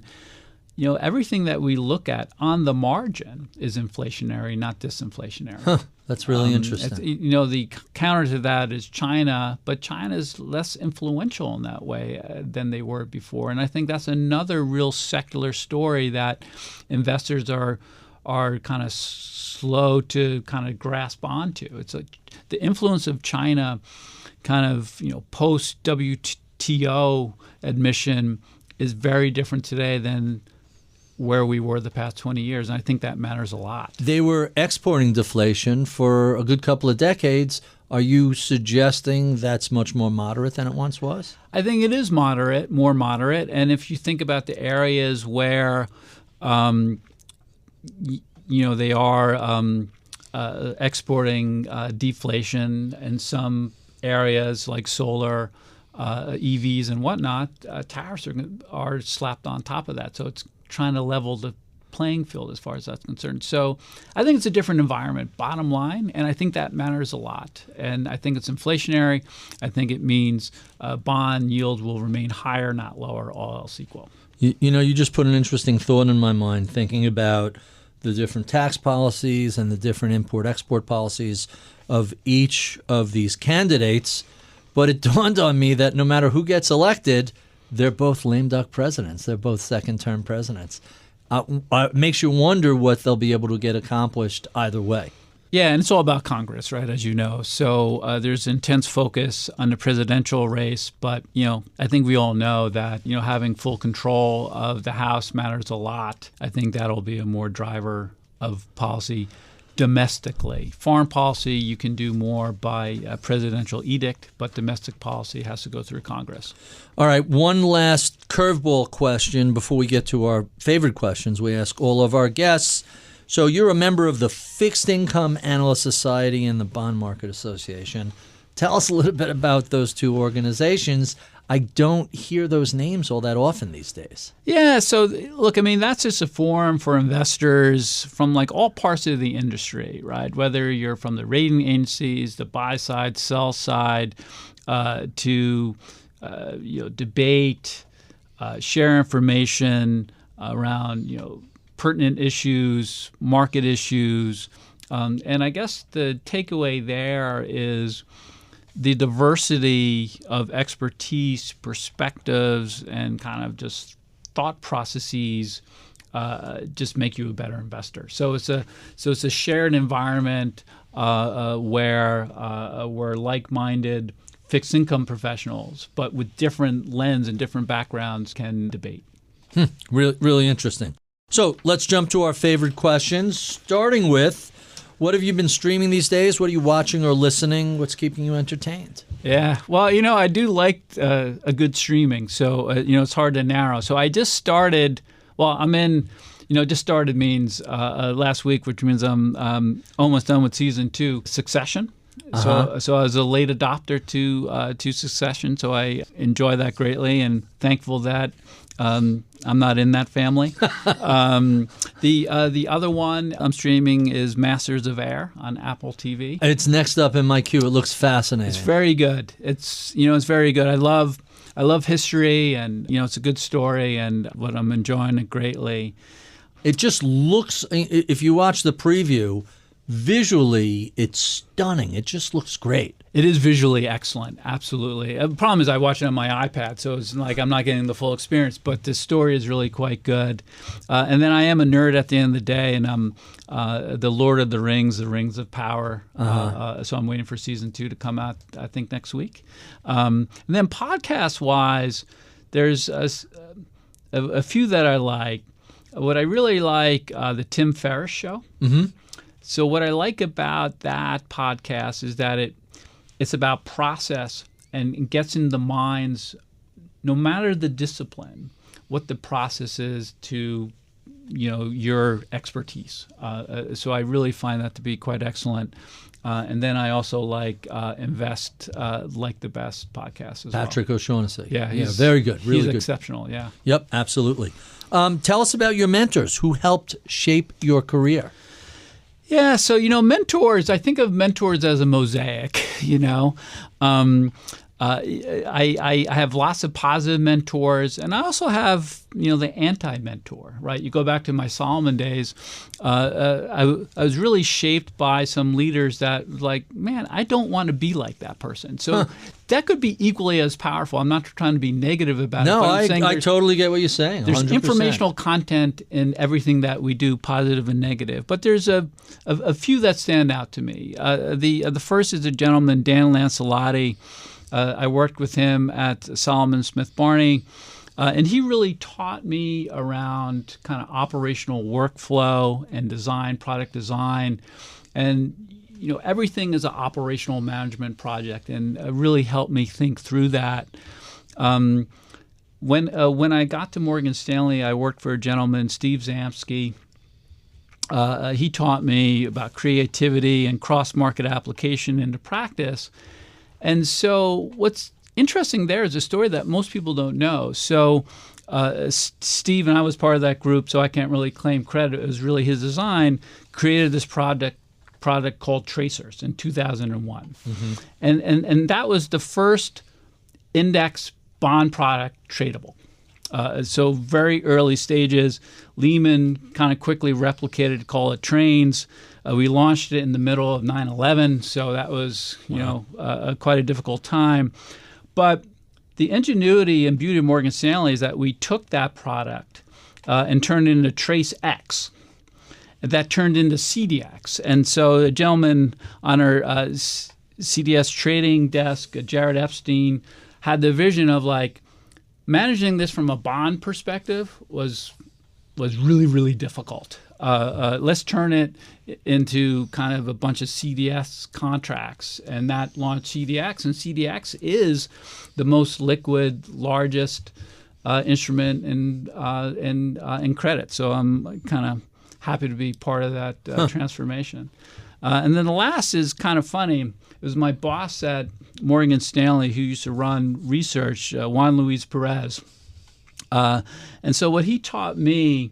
everything that we look at on the margin is inflationary, not disinflationary. Huh, that's really interesting. The counter to that is China, but China's less influential in that way than they were before. And I think that's another real secular story that investors are kind of slow to kind of grasp onto. It's like the influence of China kind of, post WTO admission is very different today than where we were the past 20 years. And I think that matters a lot. They were exporting deflation for a good couple of decades. Are you suggesting that's much more moderate than it once was? I think it is more moderate. And if you think about the areas where they are exporting deflation in some areas like solar, EVs and whatnot, tariffs are slapped on top of that. So it's trying to level the playing field as far as that's concerned. So I think it's a different environment, bottom line, and I think that matters a lot. And I think it's inflationary. I think it means bond yields will remain higher, not lower, all else equal. You just put an interesting thought in my mind, thinking about the different tax policies and the different import-export policies of each of these candidates. But it dawned on me that no matter who gets elected, they're both lame duck presidents. They're both second-term presidents. It makes you wonder what they'll be able to get accomplished either way. Yeah, and it's all about Congress, right, as you know. So there's intense focus on the presidential race. But, I think we all know that, having full control of the House matters a lot. I think that'll be a more driver of policy domestically. Foreign policy, you can do more by presidential edict, but domestic policy has to go through Congress. All right, one last curveball question before we get to our favorite questions we ask all of our guests. So you're a member of the Fixed Income Analyst Society and the Bond Market Association. Tell us a little bit about those two organizations. I don't hear those names all that often these days. Yeah, so look, I mean, that's just a forum for investors from like all parts of the industry, right? Whether you're from the rating agencies, the buy side, sell side, to debate, share information around pertinent issues, market issues, and I guess the takeaway there is the diversity of expertise, perspectives, and kind of just thought processes just make you a better investor. So it's a shared environment where like-minded fixed income professionals, but with different lens and different backgrounds, can debate. Really interesting. So let's jump to our favorite questions, starting with, what have you been streaming these days? What are you watching or listening? What's keeping you entertained? Yeah, well, I do like a good streaming, so it's hard to narrow. So I just started. Well, I'm in. Just started means last week, which means I'm almost done with season 2, Succession. So I was a late adopter to Succession, so I enjoy that greatly, and thankful that I'm not in that family. The other one I'm streaming is Masters of Air on Apple TV. It's next up in my queue. It looks fascinating. It's very good. It's very good. I love history, and it's a good story, and what I'm enjoying it greatly. It just looks, if you watch the preview, visually, it's stunning. It just looks great. It is visually excellent, absolutely. The problem is I watch it on my iPad, so it's like I'm not getting the full experience, but the story is really quite good. And then I am a nerd at the end of the day, and I'm the Lord of the Rings, the Rings of Power. So I'm waiting for season 2 to come out, I think, next week. And then podcast-wise, there's a few that I like. What I really like, the Tim Ferriss Show. Mm-hmm. So what I like about that podcast is that it's about process and gets in the minds, no matter the discipline, what the process is to, your expertise. So I really find that to be quite excellent. And then I also like Invest Like the Best podcast as Patrick well. O'Shaughnessy. Yeah, he's very good. Really he's good. Exceptional, yeah. Yep, absolutely. Tell us about your mentors who helped shape your career. Yeah, so, mentors, I think of mentors as a mosaic, I have lots of positive mentors, and I also have, the anti-mentor, right? You go back to my Salomon days, I was really shaped by some leaders that like, man, I don't want to be like that person. So that could be equally as powerful. I'm not trying to be negative about it. No, but I'm saying I totally get what you're saying. 100%. There's informational content in everything that we do, positive and negative. But there's a few that stand out to me. The first is a gentleman, Dan Lancelotti. I worked with him at Salomon Smith Barney, and he really taught me around kind of operational workflow and design, product design, and everything is an operational management project, and really helped me think through that. When I got to Morgan Stanley, I worked for a gentleman, Steve Zamsky. He taught me about creativity and cross-market application into practice. And so what's interesting there is a story that most people don't know. So Steve, and I was part of that group, so I can't really claim credit. It was really his design, created this product called Tracers in 2001. Mm-hmm. And that was the first index bond product tradable. So very early stages. Lehman kind of quickly replicated, call it Trains. We launched it in the middle of 9/11, so that was quite a difficult time. But the ingenuity and beauty of Morgan Stanley is that we took that product and turned it into Trace X. That turned into CDX. And so a gentleman on our CDS trading desk, Jared Epstein, had the vision of like managing this from a bond perspective was really, really difficult. Let's turn it into kind of a bunch of CDS contracts, and that launched CDX. And CDX is the most liquid, largest instrument in credit. So I'm kind of happy to be part of that transformation. And then the last is kind of funny. It was my boss at Morgan Stanley who used to run research, Juan Luis Perez. And so what he taught me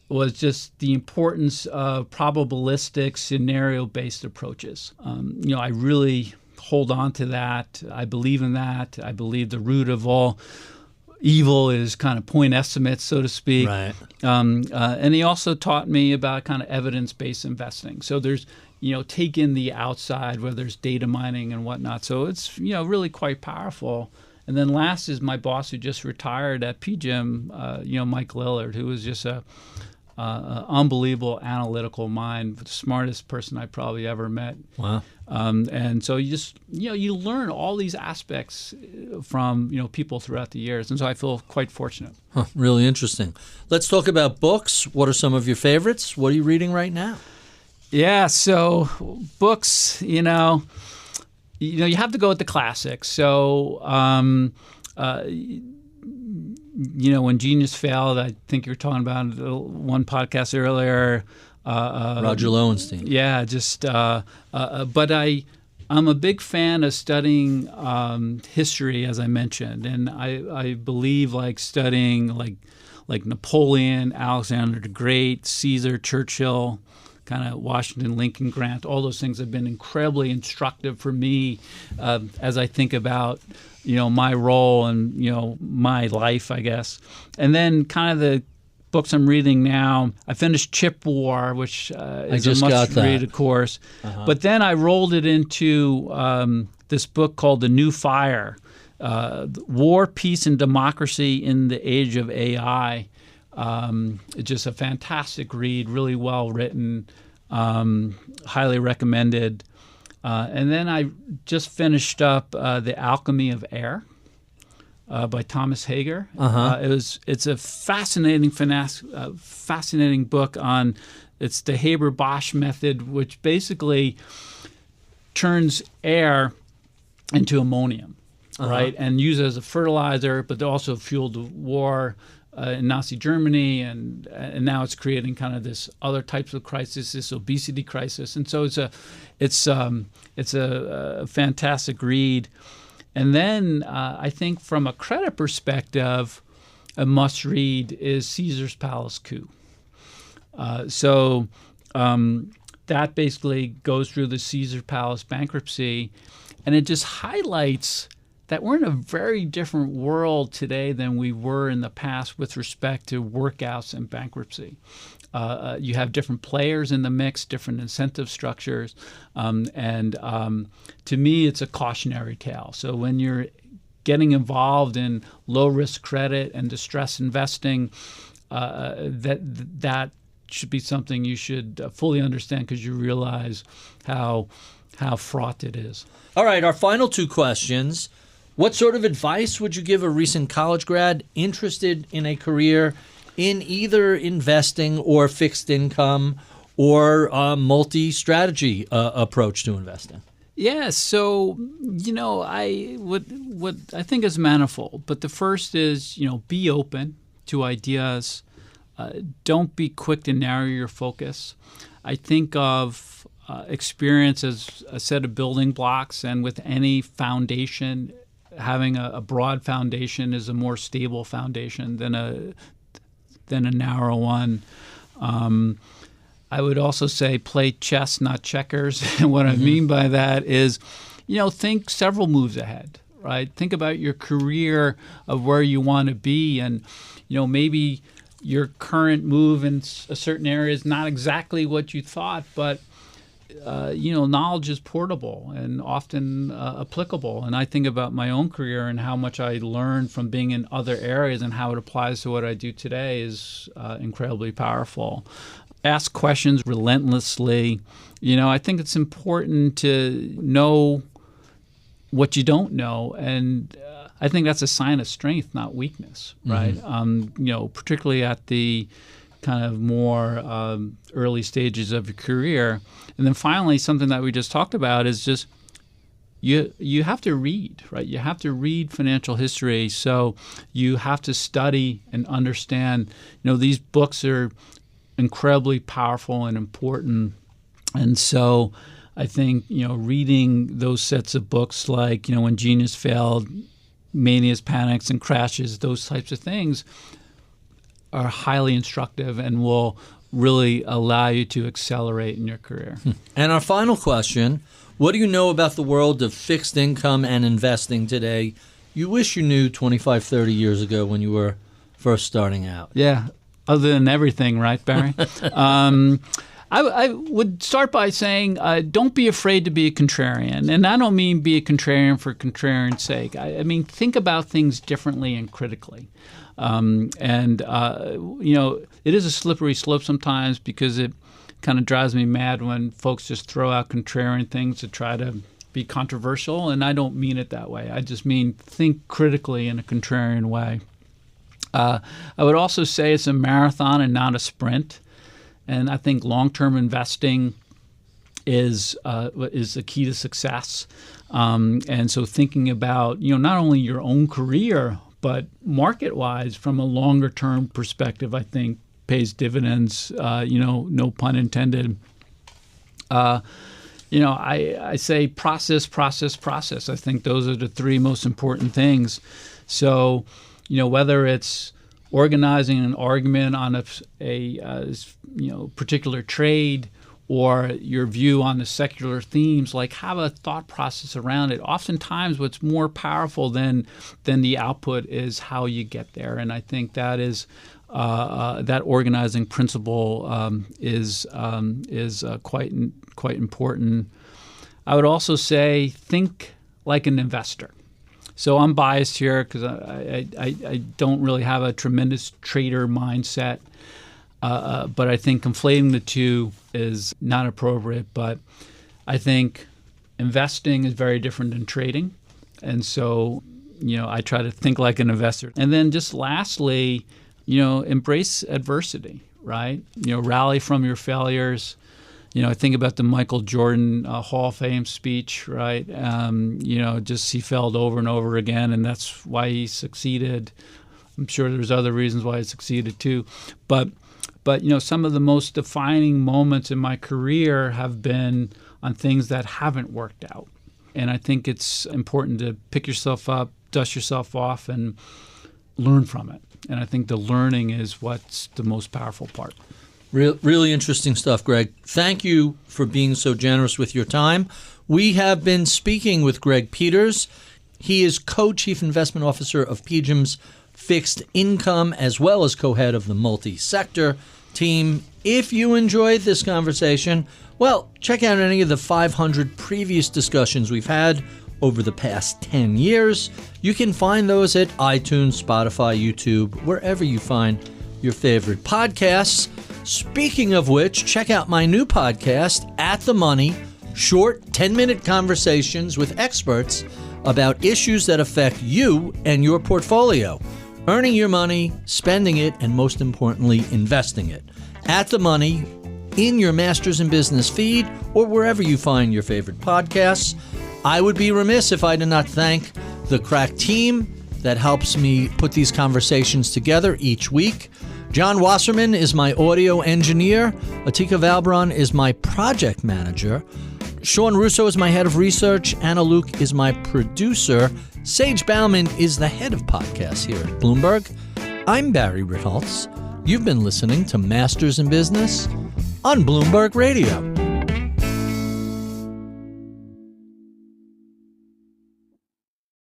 was just the importance of probabilistic, scenario-based approaches. I really hold on to that. I believe in that. I believe the root of all evil is kind of point estimates, so to speak. Right. And he also taught me about kind of evidence-based investing. So there's, take in the outside where there's data mining and whatnot. So it's, really quite powerful. And then last is my boss who just retired at PGIM, Mike Lillard, who was just a unbelievable analytical mind, the smartest person I probably ever met. Wow. And so you just, you learn all these aspects from, people throughout the years. And so I feel quite fortunate. Huh, really interesting. Let's talk about books. What are some of your favorites? What are you reading right now? Yeah, so books, you have to go with the classics. So, when genius failed, I think you were talking about one podcast earlier. Roger Lowenstein. Yeah, but I'm a big fan of studying history, as I mentioned, and I believe studying like Napoleon, Alexander the Great, Caesar, Churchill, kind of Washington, Lincoln, Grant. All those things have been incredibly instructive for me as I think about my role and my life, I guess. And then kind of the books I'm reading now. I finished Chip War, which is a must-read, of course. Uh-huh. But then I rolled it into this book called The New Fire, War, Peace, and Democracy in the Age of AI. It's just a fantastic read, really well written, highly recommended. And then I just finished up The Alchemy of Air by Thomas Hager. Uh-huh. It's a fascinating book on it's the Haber-Bosch method, which basically turns air into ammonium, right, and used as a fertilizer, but also fueled the war in Nazi Germany, and now it's creating kind of this other types of crisis, this obesity crisis, and so it's a fantastic read. And then I think from a credit perspective, a must read is Caesar's Palace Coup. That basically goes through the Caesar Palace bankruptcy, and it just highlights that we're in a very different world today than we were in the past with respect to workouts and bankruptcy. You have different players in the mix, different incentive structures, and to me, it's a cautionary tale. So when you're getting involved in low-risk credit and distressed investing, that should be something you should fully understand because you realize how fraught it is. All right, our final two questions. What sort of advice would you give a recent college grad interested in a career in either investing or fixed income or a multi-strategy approach to investing? Yeah, so, what I think is manifold. But the first is, be open to ideas. Don't be quick to narrow your focus. I think of experience as a set of building blocks, and with any foundation, having a broad foundation is a more stable foundation than a narrow one. I would also say play chess, not checkers. And what I mean by that is, think several moves ahead, right? Think about your career of where you want to be, and maybe your current move in a certain area is not exactly what you thought, but knowledge is portable and often applicable. And I think about my own career and how much I learned from being in other areas and how it applies to what I do today is incredibly powerful. Ask questions relentlessly. I think it's important to know what you don't know, and I think that's a sign of strength, not weakness, right? Particularly at the kind of more early stages of your career. And then finally, something that we just talked about is just you have to read, right? You have to read financial history. So you have to study and understand. These books are incredibly powerful and important. And so I think, reading those sets of books like, When Genius Failed, Manias, Panics, and Crashes, those types of things are highly instructive and will really allow you to accelerate in your career. And our final question, what do you know about the world of fixed income and investing today you wish you knew 25, 30 years ago when you were first starting out? Yeah, other than everything, right, Barry? I would start by saying don't be afraid to be a contrarian. And I don't mean be a contrarian for contrarian's sake. I mean think about things differently and critically. It is a slippery slope sometimes because it kind of drives me mad when folks just throw out contrarian things to try to be controversial, and I don't mean it that way. I just mean think critically in a contrarian way. I would also say it's a marathon and not a sprint, and I think long-term investing is the key to success. And so thinking about not only your own career but market-wise from a longer-term perspective, I think pays dividends. No pun intended. I say process. I think those are the three most important things. So, whether it's organizing an argument on a particular trade or your view on the secular themes, like have a thought process around it. Oftentimes what's more powerful than the output is how you get there. And I think that is that organizing principle is quite important. I would also say think like an investor. So I'm biased here because I don't really have a tremendous trader mindset, but I think conflating the two is not appropriate. But I think investing is very different than trading, and so I try to think like an investor. And then just lastly, embrace adversity, right? Rally from your failures. I think about the Michael Jordan Hall of Fame speech, right? Just he failed over and over again, and that's why he succeeded. I'm sure there's other reasons why he succeeded too. But some of the most defining moments in my career have been on things that haven't worked out. And I think it's important to pick yourself up, dust yourself off, and learn from it. And I think the learning is what's the most powerful part. Really interesting stuff, Greg. Thank you for being so generous with your time. We have been speaking with Greg Peters. He is co-chief investment officer of PGIM's Fixed Income, as well as co-head of the multisector team. If you enjoyed this conversation, well, check out any of the 500 previous discussions we've had over the past 10 years. You can find those at iTunes, Spotify, YouTube, wherever you find your favorite podcasts. Speaking of which, check out my new podcast, At the Money, short 10-minute conversations with experts about issues that affect you and your portfolio. Earning your money, spending it, and most importantly, investing it. At the Money, in your Masters in Business feed, or wherever you find your favorite podcasts. I would be remiss if I did not thank the crack team that helps me put these conversations together each week. John Wasserman is my audio engineer. Atika Valbron is my project manager. Sean Russo is my head of research. Anna Luke is my producer. Sage Bauman is the head of podcasts here at Bloomberg. I'm Barry Ritholtz. You've been listening to Masters in Business on Bloomberg Radio.